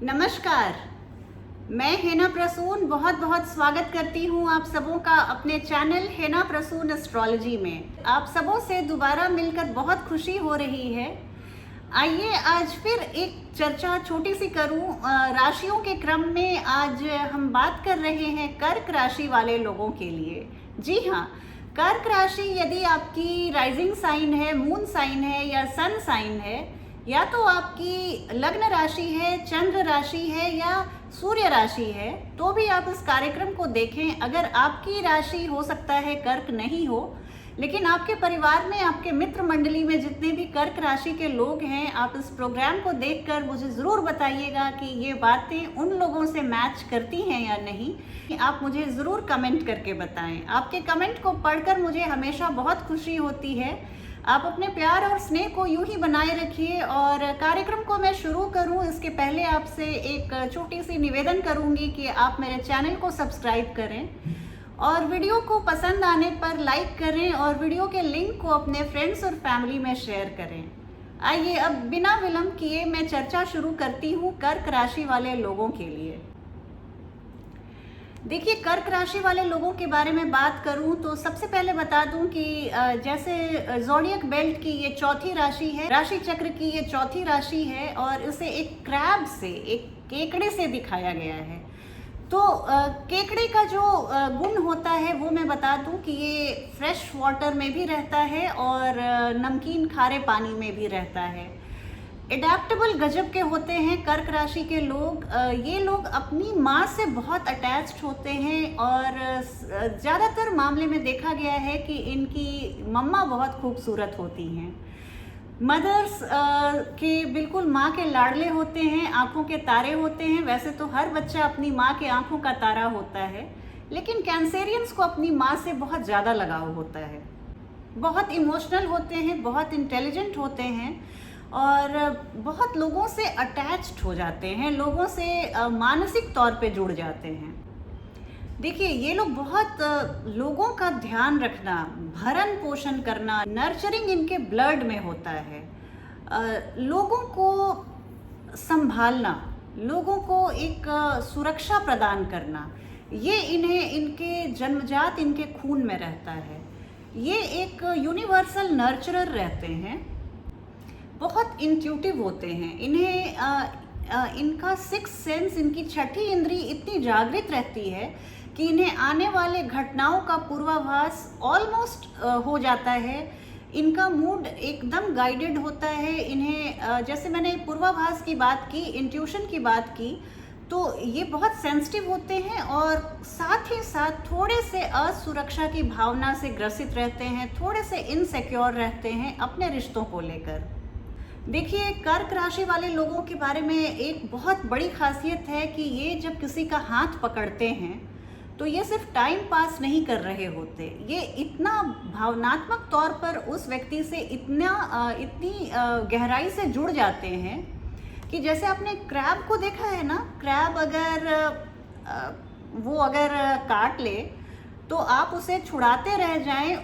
नमस्कार। मैं हेना प्रसून बहुत बहुत स्वागत करती हूँ आप सबों का अपने चैनल हेना प्रसून एस्ट्रोलॉजी में। आप सबों से दोबारा मिलकर बहुत खुशी हो रही है। आइए आज फिर एक चर्चा छोटी सी करूं राशियों के क्रम में। आज हम बात कर रहे हैं कर्क राशि वाले लोगों के लिए। जी हाँ, कर्क राशि यदि आपकी राइजिंग साइन है, मून साइन है या सन साइन है, या तो आपकी लग्न राशि है, चंद्र राशि है या सूर्य राशि है, तो भी आप इस कार्यक्रम को देखें। अगर आपकी राशि हो सकता है कर्क नहीं हो, लेकिन आपके परिवार में, आपके मित्र मंडली में जितने भी कर्क राशि के लोग हैं, आप इस प्रोग्राम को देखकर मुझे ज़रूर बताइएगा कि ये बातें उन लोगों से मैच करती हैं या नहीं। आप मुझे ज़रूर कमेंट करके बताएं। आपके कमेंट को पढ़कर मुझे हमेशा बहुत खुशी होती है। आप अपने प्यार और स्नेह को यूं ही बनाए रखिए। और कार्यक्रम को मैं शुरू करूं इसके पहले आपसे एक छोटी सी निवेदन करूंगी कि आप मेरे चैनल को सब्सक्राइब करें और वीडियो को पसंद आने पर लाइक करें और वीडियो के लिंक को अपने फ्रेंड्स और फैमिली में शेयर करें। आइए अब बिना विलंब किए मैं चर्चा शुरू करती हूँ कर्क राशि वाले लोगों के लिए। देखिए, कर्क राशि वाले लोगों के बारे में बात करूं तो सबसे पहले बता दूं कि जैसे ज़ोडिएक बेल्ट की ये चौथी राशि है, राशि चक्र की ये चौथी राशि है और इसे एक क्रैब से, एक केकड़े से दिखाया गया है। तो केकड़े का जो गुण होता है वो मैं बता दूं कि ये फ्रेश वाटर में भी रहता है और नमकीन खारे पानी में भी रहता है। एडेप्टेबल गजब के होते हैं कर्क राशि के लोग। ये लोग अपनी माँ से बहुत अटैच्ड होते हैं और ज़्यादातर मामले में देखा गया है कि इनकी मम्मा बहुत खूबसूरत होती हैं। मदर्स के बिल्कुल माँ के लाडले होते हैं, आंखों के तारे होते हैं। वैसे तो हर बच्चा अपनी माँ के आंखों का तारा होता है, लेकिन कैंसेरियंस को अपनी माँ से बहुत ज़्यादा लगाव होता है। बहुत इमोशनल होते हैं, बहुत इंटेलिजेंट होते हैं और बहुत लोगों से अटैच्ड हो जाते हैं, लोगों से मानसिक तौर पे जुड़ जाते हैं। देखिए, ये लोग बहुत लोगों का ध्यान रखना, भरण पोषण करना, नर्चरिंग इनके ब्लड में होता है। लोगों को संभालना, लोगों को एक सुरक्षा प्रदान करना, ये इन्हें इनके जन्मजात इनके खून में रहता है। ये एक यूनिवर्सल नर्चरर रहते हैं, बहुत इंट्यूटिव होते हैं। इन्हें इनका सिक्स सेंस, इनकी छठी इंद्री इतनी जागृत रहती है कि इन्हें आने वाले घटनाओं का पूर्वाभास ऑलमोस्ट हो जाता है। इनका मूड एकदम गाइडेड होता है। इन्हें जैसे मैंने पूर्वाभास की बात की, इंट्यूशन की बात की, तो ये बहुत सेंसिटिव होते हैं और साथ ही साथ थोड़े से असुरक्षा की भावना से ग्रसित रहते हैं, थोड़े से इनसिक्योर रहते हैं अपने रिश्तों को लेकर। देखिए, कर्क राशि वाले लोगों के बारे में एक बहुत बड़ी खासियत है कि ये जब किसी का हाथ पकड़ते हैं तो ये सिर्फ टाइम पास नहीं कर रहे होते। ये इतना भावनात्मक तौर पर उस व्यक्ति से इतनी गहराई से जुड़ जाते हैं कि जैसे आपने क्रैब को देखा है ना, क्रैब अगर काट ले तो आप उसे छुड़ाते रह जाएं,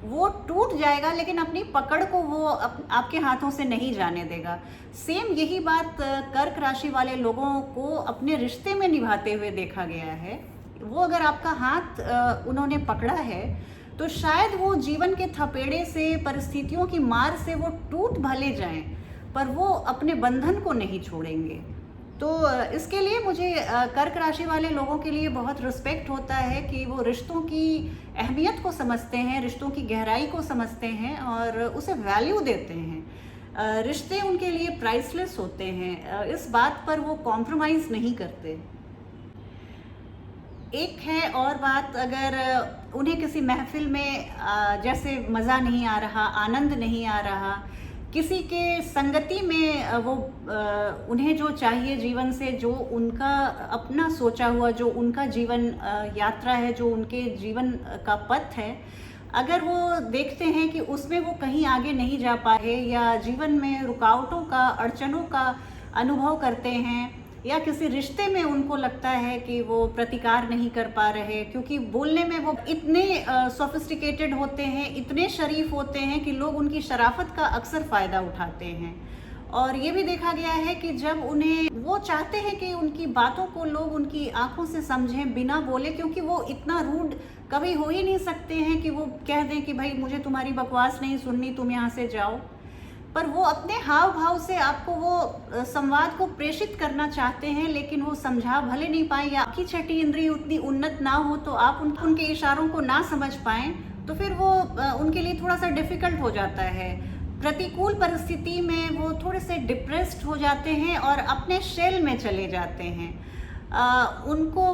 वो टूट जाएगा लेकिन अपनी पकड़ को वो आपके हाथों से नहीं जाने देगा। सेम यही बात कर्क राशि वाले लोगों को अपने रिश्ते में निभाते हुए देखा गया है। वो अगर आपका हाथ उन्होंने पकड़ा है तो शायद वो जीवन के थपेड़े से, परिस्थितियों की मार से वो टूट भले जाएं, पर वो अपने बंधन को नहीं छोड़ेंगे। तो इसके लिए मुझे कर्क राशि वाले लोगों के लिए बहुत रिस्पेक्ट होता है कि वो रिश्तों की अहमियत को समझते हैं, रिश्तों की गहराई को समझते हैं और उसे वैल्यू देते हैं। रिश्ते उनके लिए प्राइसलेस होते हैं, इस बात पर वो कॉम्प्रोमाइज़ नहीं करते। एक है और बात, अगर उन्हें किसी महफिल में जैसे मज़ा नहीं आ रहा, आनंद नहीं आ रहा, किसी के संगति में उन्हें जो चाहिए जीवन से, जो उनका अपना सोचा हुआ, जो उनका जीवन यात्रा है, जो उनके जीवन का पथ है, अगर वो देखते हैं कि उसमें वो कहीं आगे नहीं जा पा रहे या जीवन में रुकावटों का, अड़चनों का अनुभव करते हैं, या किसी रिश्ते में उनको लगता है कि वो प्रतिकार नहीं कर पा रहे क्योंकि बोलने में वो इतने सोफिस्टिकेटेड होते हैं, इतने शरीफ होते हैं कि लोग उनकी शराफत का अक्सर फ़ायदा उठाते हैं। और ये भी देखा गया है कि जब उन्हें वो चाहते हैं कि उनकी बातों को लोग उनकी आंखों से समझें बिना बोले, क्योंकि वो इतना रूड कभी हो ही नहीं सकते हैं कि वो कह दें कि भाई मुझे तुम्हारी बकवास नहीं सुननी, तुम यहाँ से जाओ। पर वो अपने हाव भाव से आपको वो संवाद को प्रेषित करना चाहते हैं, लेकिन वो समझा भले नहीं पाए, या आपकी छठी इंद्रिय उतनी उन्नत ना हो तो आप उनके इशारों को ना समझ पाएं, तो फिर वो उनके लिए थोड़ा सा डिफ़िकल्ट हो जाता है। प्रतिकूल परिस्थिति में वो थोड़े से डिप्रेस्ड हो जाते हैं और अपने शेल में चले जाते हैं। उनको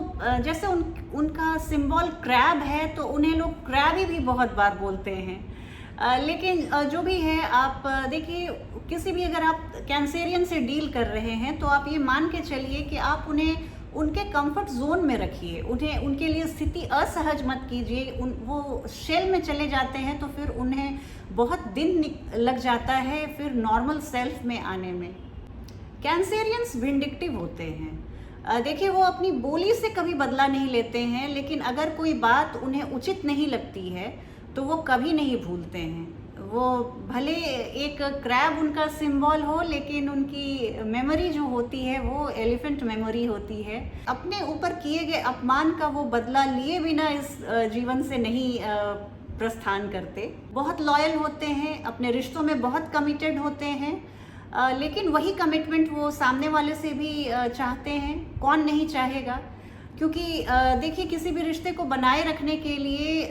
जैसे उनका सिंबल क्रैब है, तो उन्हें लोग क्रैबी भी बहुत बार बोलते हैं। लेकिन जो भी है, आप देखिए, किसी भी अगर आप कैंसेरियन से डील कर रहे हैं तो आप ये मान के चलिए कि आप उन्हें उनके कंफर्ट जोन में रखिए, उन्हें उनके लिए स्थिति असहज मत कीजिए। वो शेल में चले जाते हैं तो फिर उन्हें बहुत दिन लग जाता है फिर नॉर्मल सेल्फ में आने में। कैंसेरियंस विंडिक्टिव होते हैं। देखिए, वो अपनी बोली से कभी बदला नहीं लेते हैं, लेकिन अगर कोई बात उन्हें उचित नहीं लगती है तो वो कभी नहीं भूलते हैं। वो भले एक क्रैब उनका सिंबल हो, लेकिन उनकी मेमोरी जो होती है वो एलिफेंट मेमोरी होती है। अपने ऊपर किए गए अपमान का वो बदला लिए बिना इस जीवन से नहीं प्रस्थान करते। बहुत लॉयल होते हैं, अपने रिश्तों में बहुत कमिटेड होते हैं, लेकिन वही कमिटमेंट वो सामने वाले से भी चाहते हैं। कौन नहीं चाहेगा? क्योंकि देखिए, किसी भी रिश्ते को बनाए रखने के लिए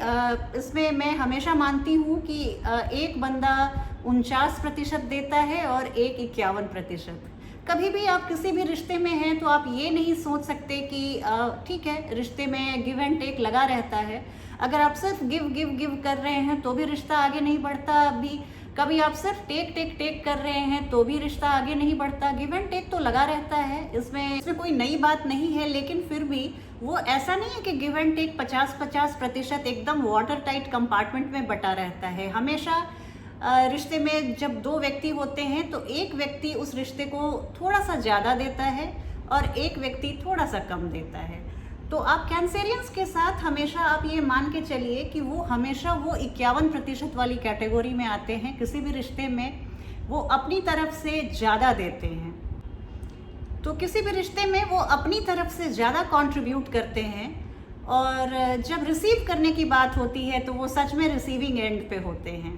इसमें मैं हमेशा मानती हूँ कि एक बंदा 49% देता है और एक 51%। कभी भी आप किसी भी रिश्ते में हैं तो आप ये नहीं सोच सकते कि ठीक है, रिश्ते में गिव एंड टेक लगा रहता है। अगर आप सिर्फ गिव गिव गिव कर रहे हैं तो भी रिश्ता आगे नहीं बढ़ता। अभी कभी आप सिर्फ टेक टेक टेक कर रहे हैं तो भी रिश्ता आगे नहीं बढ़ता। गिव एंड टेक तो लगा रहता है, इसमें कोई नई बात नहीं है। लेकिन फिर भी वो ऐसा नहीं है कि गिव एंड टेक 50-50% एकदम वाटर टाइट कंपार्टमेंट में बटा रहता है। हमेशा रिश्ते में जब दो व्यक्ति होते हैं तो एक व्यक्ति उस रिश्ते को थोड़ा सा ज़्यादा देता है और एक व्यक्ति थोड़ा सा कम देता है। तो आप कैंसेरियंस के साथ हमेशा आप ये मान के चलिए कि वो हमेशा वो 51% वाली कैटेगरी में आते हैं। किसी भी रिश्ते में वो अपनी तरफ से ज़्यादा देते हैं। तो किसी भी रिश्ते में वो अपनी तरफ से ज़्यादा कंट्रीब्यूट करते हैं, और जब रिसीव करने की बात होती है तो वो सच में रिसीविंग एंड पे होते हैं।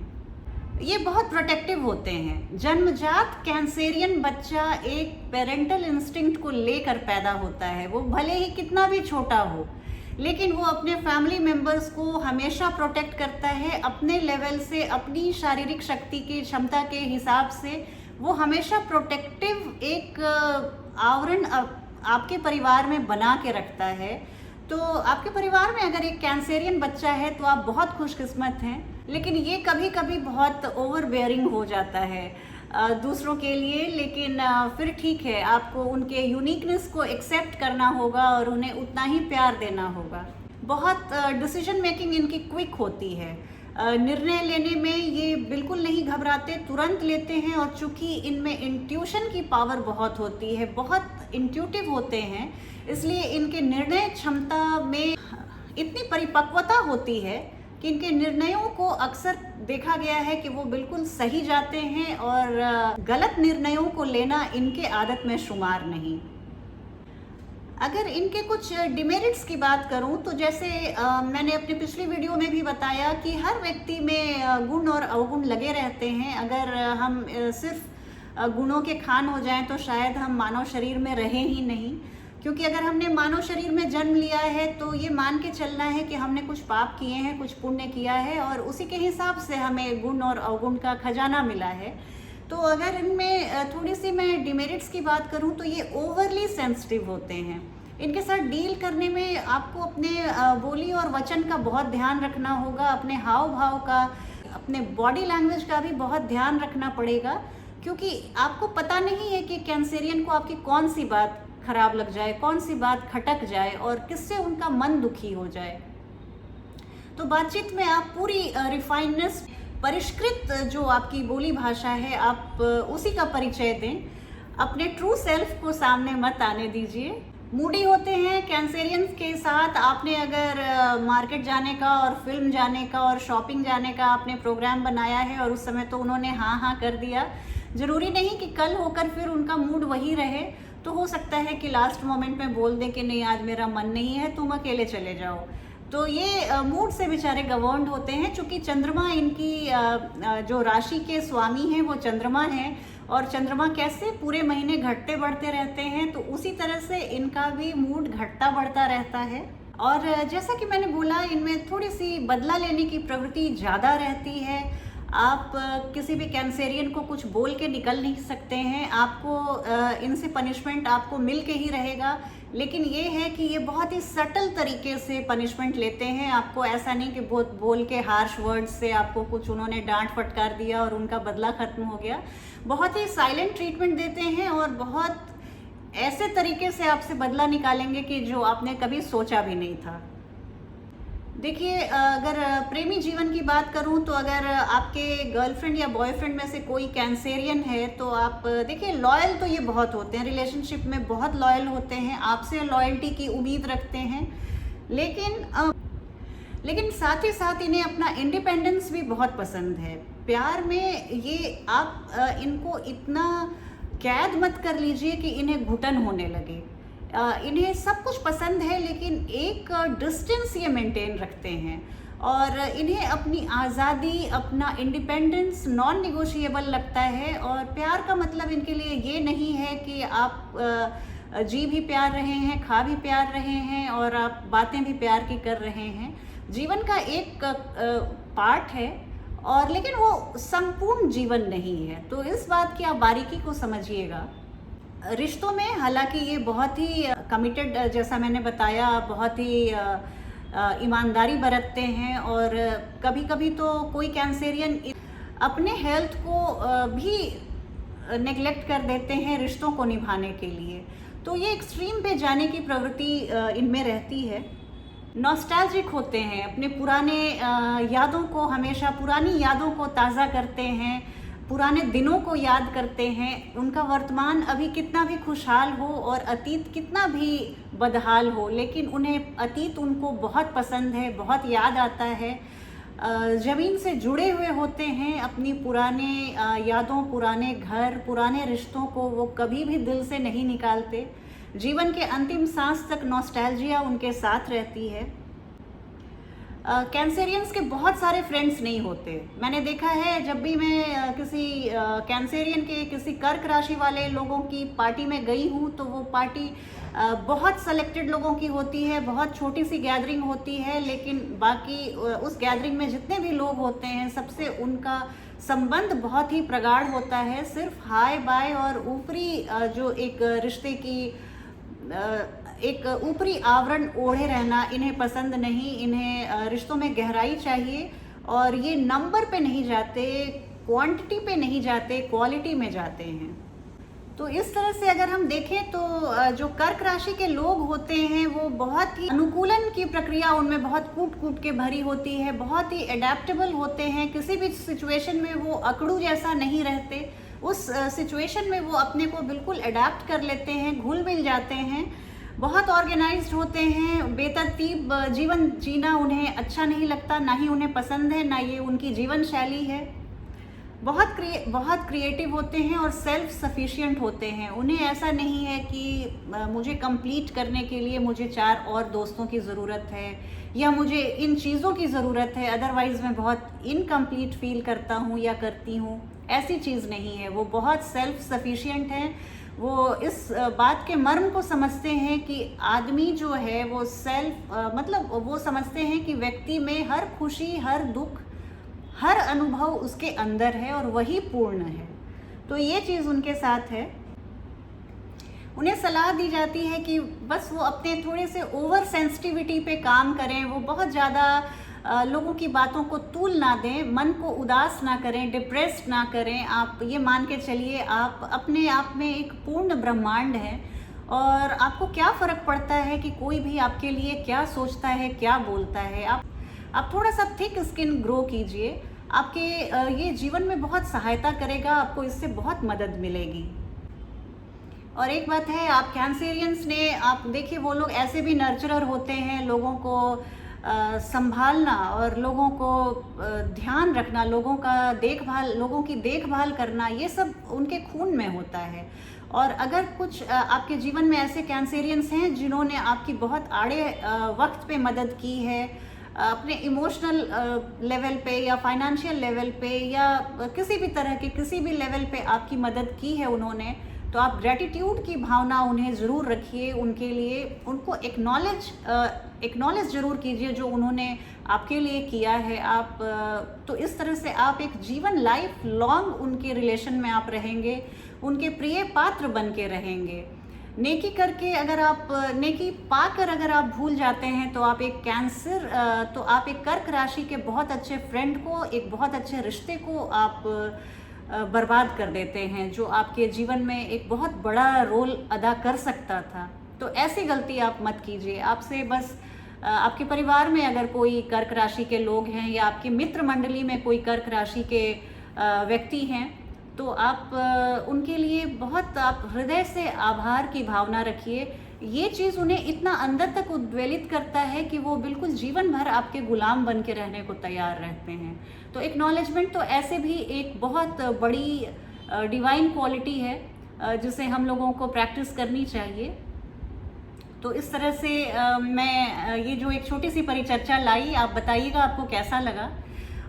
ये बहुत प्रोटेक्टिव होते हैं। जन्मजात कैंसेरियन बच्चा एक पेरेंटल इंस्टिंक्ट को लेकर पैदा होता है। वो भले ही कितना भी छोटा हो, लेकिन वो अपने फैमिली मेंबर्स को हमेशा प्रोटेक्ट करता है। अपने लेवल से, अपनी शारीरिक शक्ति की क्षमता के हिसाब से वो हमेशा प्रोटेक्टिव एक आवरण आपके परिवार में बना के रखता है। तो आपके परिवार में अगर एक कैंसेरियन बच्चा है तो आप बहुत खुशकिस्मत हैं। लेकिन ये कभी कभी बहुत ओवर बेयरिंग हो जाता है दूसरों के लिए। लेकिन फिर ठीक है, आपको उनके यूनिकनेस को एक्सेप्ट करना होगा और उन्हें उतना ही प्यार देना होगा। बहुत डिसीजन मेकिंग इनकी क्विक होती है। निर्णय लेने में ये बिल्कुल नहीं घबराते, तुरंत लेते हैं। और चूंकि इनमें इंट्यूशन की पावर बहुत होती है, बहुत इंट्यूटिव होते हैं, इसलिए इनके निर्णय क्षमता में इतनी परिपक्वता होती है कि इनके निर्णयों को अक्सर देखा गया है कि वो बिल्कुल सही जाते हैं, और गलत निर्णयों को लेना इनके आदत में शुमार नहीं। अगर इनके कुछ डिमेरिट्स की बात करूं तो जैसे मैंने अपनी पिछली वीडियो में भी बताया कि हर व्यक्ति में गुण और अवगुण लगे रहते हैं। अगर हम सिर्फ गुणों के खान हो जाएं तो शायद हम मानव शरीर में रहें ही नहीं। क्योंकि अगर हमने मानव शरीर में जन्म लिया है तो ये मान के चलना है कि हमने कुछ पाप किए हैं, कुछ पुण्य किया है, और उसी के हिसाब से हमें गुण और अवगुण का खजाना मिला है। तो अगर इनमें थोड़ी सी मैं डिमेरिट्स की बात करूं तो ये ओवरली सेंसिटिव होते हैं। इनके साथ डील करने में आपको अपने बोली और वचन का बहुत ध्यान रखना होगा, अपने हाव भाव का, अपने बॉडी लैंग्वेज का भी बहुत ध्यान रखना पड़ेगा। क्योंकि आपको पता नहीं है कि कैंसेरियन को आपकी कौन सी बात खराब लग जाए, कौन सी बात खटक जाए और किससे उनका मन दुखी हो जाए। तो बातचीत में आप पूरी रिफाइननेस, परिष्कृत जो आपकी बोली भाषा है, आप उसी का परिचय दें। अपने ट्रू सेल्फ को सामने मत आने दीजिए। मूडी होते हैं कैंसेरियंस के साथ। आपने अगर मार्केट जाने का और फिल्म जाने का और शॉपिंग जाने का आपने प्रोग्राम बनाया है और उस समय तो उन्होंने हाँ हाँ कर दिया, ज़रूरी नहीं कि कल होकर फिर उनका मूड वही रहे। तो हो सकता है कि लास्ट मोमेंट में बोल दें कि नहीं आज मेरा मन नहीं है, तुम अकेले चले जाओ। तो ये मूड से बेचारे गवर्न्ड होते हैं, चूँकि चंद्रमा इनकी जो राशि के स्वामी हैं वो चंद्रमा हैं, और चंद्रमा कैसे पूरे महीने घटते बढ़ते रहते हैं, तो उसी तरह से इनका भी मूड घटता बढ़ता रहता है। और जैसा कि मैंने बोला, इनमें थोड़ी सी बदला लेने की प्रवृत्ति ज़्यादा रहती है। आप किसी भी कैंसेरियन को कुछ बोल के निकल नहीं सकते हैं, आपको इनसे पनिशमेंट आपको मिल के ही रहेगा। लेकिन ये है कि ये बहुत ही सटल तरीके से पनिशमेंट लेते हैं। आपको ऐसा नहीं कि बहुत बोल के हार्श वर्ड्स से आपको कुछ उन्होंने डांट फटकार दिया और उनका बदला ख़त्म हो गया। बहुत ही साइलेंट ट्रीटमेंट देते हैं और बहुत ऐसे तरीके से आपसे बदला निकालेंगे कि जो आपने कभी सोचा भी नहीं था। देखिए, अगर प्रेमी जीवन की बात करूं तो अगर आपके गर्लफ्रेंड या बॉयफ्रेंड में से कोई कैंसेरियन है तो आप देखिए, लॉयल तो ये बहुत होते हैं, रिलेशनशिप में बहुत लॉयल होते हैं, आपसे लॉयल्टी की उम्मीद रखते हैं। लेकिन साथ ही साथ इन्हें अपना इंडिपेंडेंस भी बहुत पसंद है। प्यार में ये आप इनको इतना कैद मत कर लीजिए कि इन्हें घुटन होने लगे। इन्हें सब कुछ पसंद है, लेकिन एक डिस्टेंस ये मेंटेन रखते हैं, और इन्हें अपनी आज़ादी, अपना इंडिपेंडेंस नॉन निगोशिएबल लगता है। और प्यार का मतलब इनके लिए ये नहीं है कि आप जी भी प्यार रहे हैं, खा भी प्यार रहे हैं, और आप बातें भी प्यार की कर रहे हैं। जीवन का एक पार्ट है, और लेकिन वो संपूर्ण जीवन नहीं है। तो इस बात की आप बारीकी को समझिएगा। रिश्तों में हालांकि ये बहुत ही कमिटेड, जैसा मैंने बताया, बहुत ही ईमानदारी बरतते हैं, और कभी कभी तो कोई कैंसेरियन अपने हेल्थ को भी नेग्लेक्ट कर देते हैं रिश्तों को निभाने के लिए। तो ये एक्सट्रीम पे जाने की प्रवृत्ति इनमें रहती है। नॉस्टैल्जिक होते हैं, अपने पुराने यादों को, हमेशा पुरानी यादों को ताज़ा करते हैं, पुराने दिनों को याद करते हैं। उनका वर्तमान अभी कितना भी खुशहाल हो और अतीत कितना भी बदहाल हो, लेकिन उन्हें अतीत उनको बहुत पसंद है, बहुत याद आता है। ज़मीन से जुड़े हुए होते हैं, अपनी पुराने यादों, पुराने घर, पुराने रिश्तों को वो कभी भी दिल से नहीं निकालते। जीवन के अंतिम सांस तक नॉस्टैल्जिया उनके साथ रहती है। कैंसेरियंस के बहुत सारे फ्रेंड्स नहीं होते। मैंने देखा है, जब भी मैं किसी कैंसेरियन के, किसी कर्क राशि वाले लोगों की पार्टी में गई हूँ, तो वो पार्टी बहुत सेलेक्टेड लोगों की होती है, बहुत छोटी सी गैदरिंग होती है, लेकिन बाकी उस गैदरिंग में जितने भी लोग होते हैं सबसे उनका संबंध बहुत ही प्रगाढ़ होता है। सिर्फ हाय बाय और ऊपरी जो एक रिश्ते की एक ऊपरी आवरण ओढ़े रहना इन्हें पसंद नहीं। इन्हें रिश्तों में गहराई चाहिए, और ये नंबर पे नहीं जाते, क्वांटिटी पे नहीं जाते, क्वालिटी में जाते हैं। तो इस तरह से अगर हम देखें तो जो कर्क राशि के लोग होते हैं वो बहुत ही अनुकूलन की प्रक्रिया उनमें बहुत कूट कूट के भरी होती है, बहुत ही एडेप्टेबल होते हैं। किसी भी सिचुएशन में वो अकड़ू जैसा नहीं रहते, उस सिचुएशन में वो अपने को बिल्कुल अडेप्ट कर लेते हैं, घुल मिल जाते हैं। बहुत ऑर्गेनाइज्ड होते हैं। बेतरतीब जीवन जीना उन्हें अच्छा नहीं लगता, ना ही उन्हें पसंद है, ना ये उनकी जीवन शैली है। बहुत क्रिएटिव होते हैं और सेल्फ सफिशिएंट होते हैं। उन्हें ऐसा नहीं है कि मुझे कंप्लीट करने के लिए मुझे 4 और दोस्तों की ज़रूरत है, या मुझे इन चीज़ों की ज़रूरत है, अदरवाइज़ मैं बहुत इनकम्प्लीट फील करता हूँ या करती हूँ। ऐसी चीज़ नहीं है। वो बहुत सेल्फ सफिशिएंट हैं। वो इस बात के मर्म को समझते हैं कि आदमी जो है वो मतलब वो समझते हैं कि व्यक्ति में हर खुशी, हर दुख, हर अनुभव उसके अंदर है और वही पूर्ण है। तो ये चीज़ उनके साथ है। उन्हें सलाह दी जाती है कि बस वो अपने थोड़े से ओवर सेंसिटिविटी पे काम करें, वो बहुत ज़्यादा लोगों की बातों को तूल ना दें, मन को उदास ना करें, डिप्रेस्ड ना करें। आप ये मान के चलिए आप अपने आप में एक पूर्ण ब्रह्मांड हैं, और आपको क्या फ़र्क पड़ता है कि कोई भी आपके लिए क्या सोचता है, क्या बोलता है। आप थोड़ा सा थिक स्किन ग्रो कीजिए, आपके ये जीवन में बहुत सहायता करेगा, आपको इससे बहुत मदद मिलेगी। और एक बात है, आप कैंसेरियंस ने, आप देखिए वो लोग ऐसे भी नर्चरर होते हैं, लोगों को संभालना और लोगों को ध्यान रखना, लोगों की देखभाल करना, ये सब उनके खून में होता है। और अगर कुछ आपके जीवन में ऐसे कैंसेरियंस हैं जिन्होंने आपकी बहुत आड़े वक्त पे मदद की है, अपने इमोशनल लेवल पे या फाइनेंशियल लेवल पे या किसी भी तरह के किसी भी लेवल पे आपकी मदद की है उन्होंने, तो आप ग्रेटिट्यूड की भावना उन्हें ज़रूर रखिए, उनके लिए उनको एक्नॉलेज ज़रूर कीजिए जो उन्होंने आपके लिए किया है। आप तो इस तरह से आप एक जीवन लाइफ लॉन्ग उनके रिलेशन में आप रहेंगे, उनके प्रिय पात्र बन के रहेंगे। नेकी करके अगर आप नेकी पाकर अगर आप भूल जाते हैं तो आप एक कर्क राशि के बहुत अच्छे फ्रेंड को, एक बहुत अच्छे रिश्ते को आप बर्बाद कर देते हैं, जो आपके जीवन में एक बहुत बड़ा रोल अदा कर सकता था। तो ऐसी गलती आप मत कीजिए। आपसे बस आपके परिवार में अगर कोई कर्क राशि के लोग हैं या आपकी मित्र मंडली में कोई कर्क राशि के व्यक्ति हैं, तो आप उनके लिए बहुत आप हृदय से आभार की भावना रखिए। ये चीज़ उन्हें इतना अंदर तक उद्वेलित करता है कि वो बिल्कुल जीवन भर आपके गुलाम बन के रहने को तैयार रहते हैं। तो एक्नॉलेजमेंट तो ऐसे भी एक बहुत बड़ी डिवाइन क्वालिटी है जिसे हम लोगों को प्रैक्टिस करनी चाहिए। तो इस तरह से मैं ये जो एक छोटी सी परिचर्चा लाई, आप बताइएगा आपको कैसा लगा,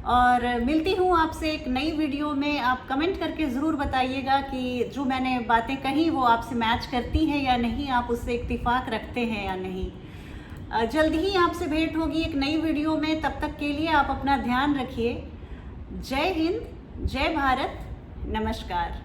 और मिलती हूँ आपसे एक नई वीडियो में। आप कमेंट करके ज़रूर बताइएगा कि जो मैंने बातें कही वो आपसे मैच करती हैं या नहीं, आप उससे इत्तेफाक रखते हैं या नहीं। जल्द ही आपसे भेंट होगी एक नई वीडियो में। तब तक के लिए आप अपना ध्यान रखिए। जय हिंद, जय भारत, नमस्कार।